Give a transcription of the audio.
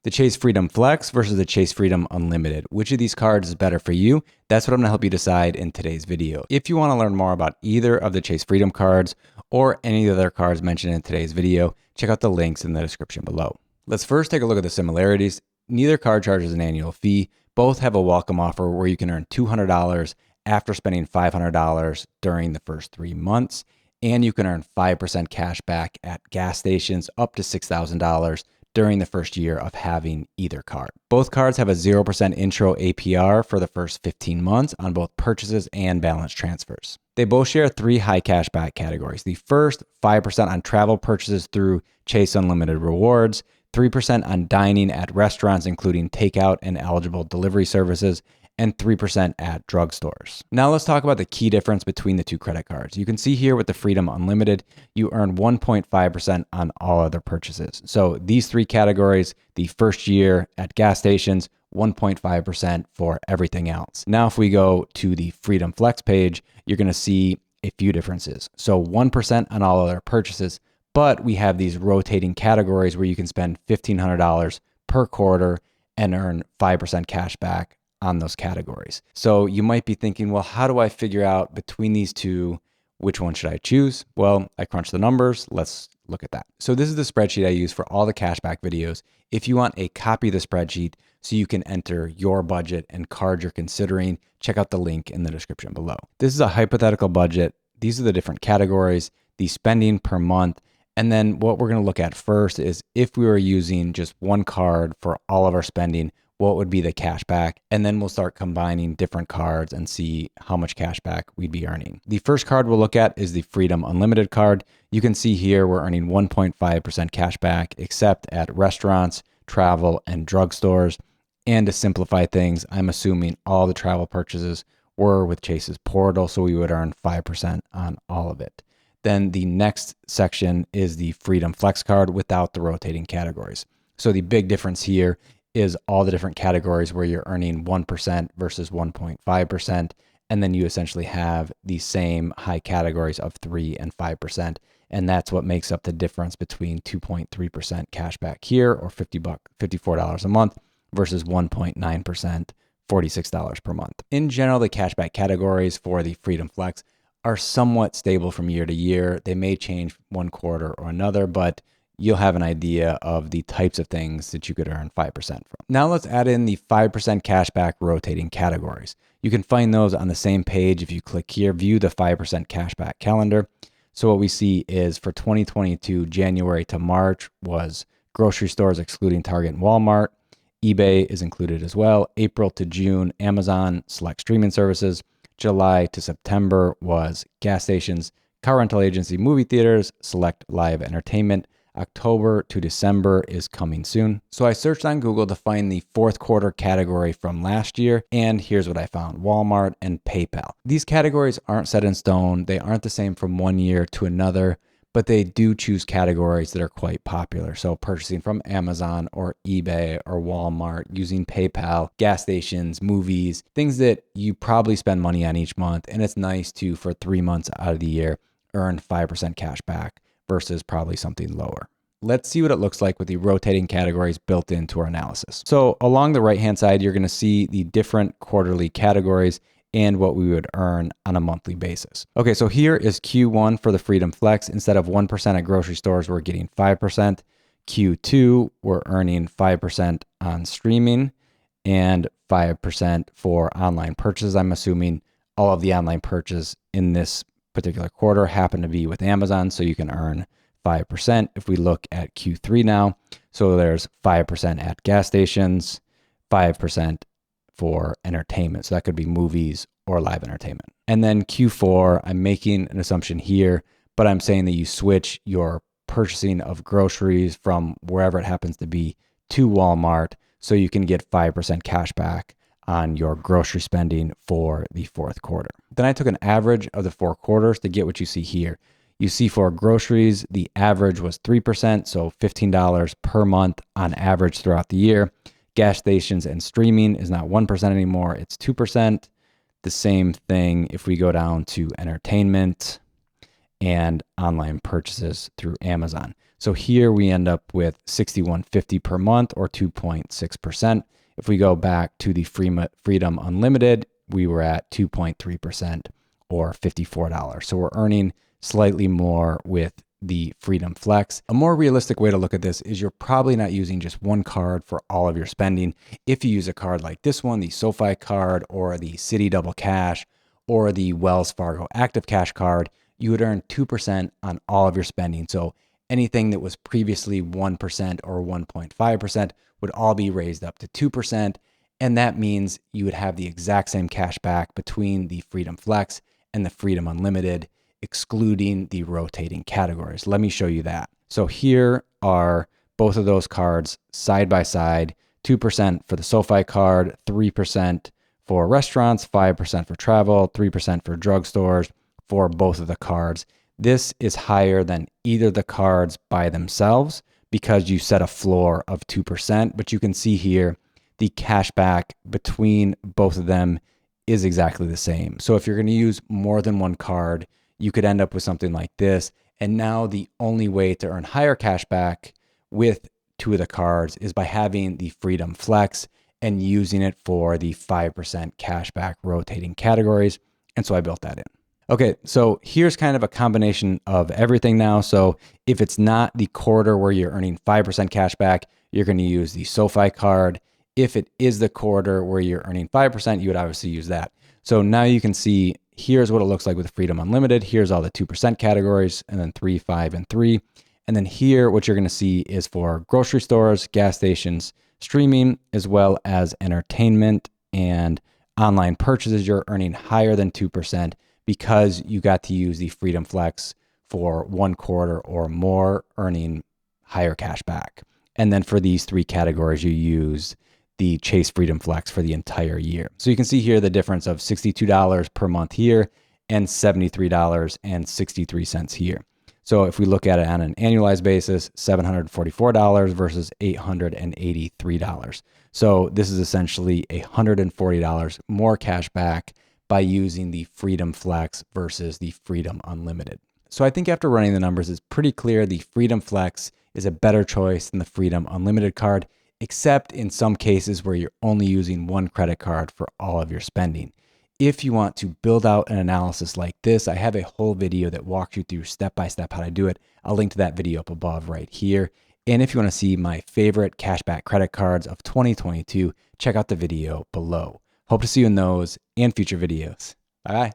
The Chase Freedom Flex versus the Chase Freedom Unlimited. Which of these cards is better for you? That's what I'm gonna help you decide in today's video. If you wanna learn more about either of the Chase Freedom cards or any of the other cards mentioned in today's video, check out the links in the description below. Let's first take a look at the similarities. Neither card charges an annual fee. Both have a welcome offer where you can earn $200 after spending $500 during the first 3 months. And you can earn 5% cash back at gas stations up to $6,000 during the first year of having either card. Both cards have a 0% intro APR for the first 15 months on both purchases and balance transfers. They both share 3 high cash back categories. The first, 5% on travel purchases through Chase Unlimited Rewards, 3% on dining at restaurants, including takeout and eligible delivery services, and 3% at drugstores. Now let's talk about the key difference between the two credit cards. You can see here with the Freedom Unlimited, you earn 1.5% on all other purchases. So these 3 categories, the first year at gas stations, 1.5% for everything else. Now, if we go to the Freedom Flex page, you're gonna see a few differences. So 1% on all other purchases, but we have these rotating categories where you can spend $1,500 per quarter and earn 5% cash back on those categories. So you might be thinking, well, how do I figure out between these two, which one should I choose? Well, I crunched the numbers. Let's look at that. So this is the spreadsheet I use for all the cashback videos. If you want a copy of the spreadsheet so you can enter your budget and card you're considering, check out the link in the description below. This is a hypothetical budget. These are the different categories, the spending per month. And then what we're going to look at first is if we were using just one card for all of our spending, what would be the cash back? And then we'll start combining different cards and see how much cash back we'd be earning. The first card we'll look at is the Freedom Unlimited card. You can see here we're earning 1.5% cash back, except at restaurants, travel, and drugstores. And to simplify things, I'm assuming all the travel purchases were with Chase's portal, so we would earn 5% on all of it. Then the next section is the Freedom Flex card without the rotating categories. So the big difference here is all the different categories where you're earning 1% versus 1.5%. And then you essentially have the same high categories of 3 and 5%. And that's what makes up the difference between 2.3% cash back here, or $54 a month, versus 1.9%, $46 per month. In general, the cashback categories for the Freedom Flex are somewhat stable from year to year. They may change one quarter or another, but you'll have an idea of the types of things that you could earn 5% from. Now let's add in the 5% cashback rotating categories. You can find those on the same page. If you click here, view the 5% cashback calendar. So what we see is for 2022, January to March was grocery stores excluding Target and Walmart. eBay is included as well. April to June, Amazon, select streaming services. July to September was gas stations, car rental agency, movie theaters, select live entertainment. October to December is coming soon. So I searched on Google to find the fourth quarter category from last year, and here's what I found: Walmart and PayPal. These categories aren't set in stone. They aren't the same from one year to another, but they do choose categories that are quite popular. So purchasing from Amazon or eBay or Walmart, using PayPal, gas stations, movies, things that you probably spend money on each month. And it's nice to, for 3 months out of the year, earn 5% cash back versus probably something lower. Let's see what it looks like with the rotating categories built into our analysis. So along the right-hand side, you're gonna see the different quarterly categories and what we would earn on a monthly basis. Okay, so here is Q1 for the Freedom Flex. Instead of 1% at grocery stores, we're getting 5%. Q2, we're earning 5% on streaming and 5% for online purchases. I'm assuming all of the online purchase in this particular quarter happen to be with Amazon, so you can earn 5%. If we look at Q3 now, so there's 5% at gas stations, 5% for entertainment. So that could be movies or live entertainment. And then Q4, I'm making an assumption here, but I'm saying that you switch your purchasing of groceries from wherever it happens to be to Walmart, so you can get 5% cash back on your grocery spending for the fourth quarter. Then I took an average of the 4 quarters to get what you see here. You see for groceries, the average was 3%, so $15 per month on average throughout the year. Gas stations and streaming is not 1% anymore, it's 2%. The same thing if we go down to entertainment and online purchases through Amazon. So here we end up with $61.50 per month, or 2.6%. If we go back to the Freedom Unlimited, we were at 2.3%, or $54. So we're earning slightly more with the Freedom Flex. A more realistic way to look at this is you're probably not using just one card for all of your spending. If you use a card like this one, the SoFi card, or the Citi Double Cash, or the Wells Fargo Active Cash card, you would earn 2% on all of your spending. So anything that was previously 1% or 1.5% would all be raised up to 2%. And that means you would have the exact same cash back between the Freedom Flex and the Freedom Unlimited, excluding the rotating categories. Let me show you that. So here are both of those cards side by side, 2% for the SoFi card, 3% for restaurants, 5% for travel, 3% for drugstores for both of the cards. This is higher than either the cards by themselves because you set a floor of 2%, but you can see here the cash back between both of them is exactly the same. So if you're going to use more than one card, you could end up with something like this. And now the only way to earn higher cash back with two of the cards is by having the Freedom Flex and using it for the 5% cash back rotating categories. And so I built that in. Okay, so here's kind of a combination of everything now. So if it's not the quarter where you're earning 5% cash back, you're going to use the SoFi card. If it is the quarter where you're earning 5%, you would obviously use that. So now you can see here's what it looks like with Freedom Unlimited. Here's all the 2% categories, and then 3, 5, and 3. And then here, what you're going to see is for grocery stores, gas stations, streaming, as well as entertainment and online purchases, you're earning higher than 2% because you got to use the Freedom Flex for one quarter or more, earning higher cash back. And then for these three categories, you use the Chase Freedom Flex for the entire year. So you can see here the difference of $62 per month here and $73.63 here. So if we look at it on an annualized basis, $744 versus $883. So this is essentially $140 more cash back by using the Freedom Flex versus the Freedom Unlimited. So I think after running the numbers, it's pretty clear the Freedom Flex is a better choice than the Freedom Unlimited card, except in some cases where you're only using one credit card for all of your spending. If you want to build out an analysis like this, I have a whole video that walks you through step-by-step how to do it. I'll link to that video up above right here. And if you want to see my favorite cashback credit cards of 2022, check out the video below. Hope to see you in those and future videos. Bye-bye.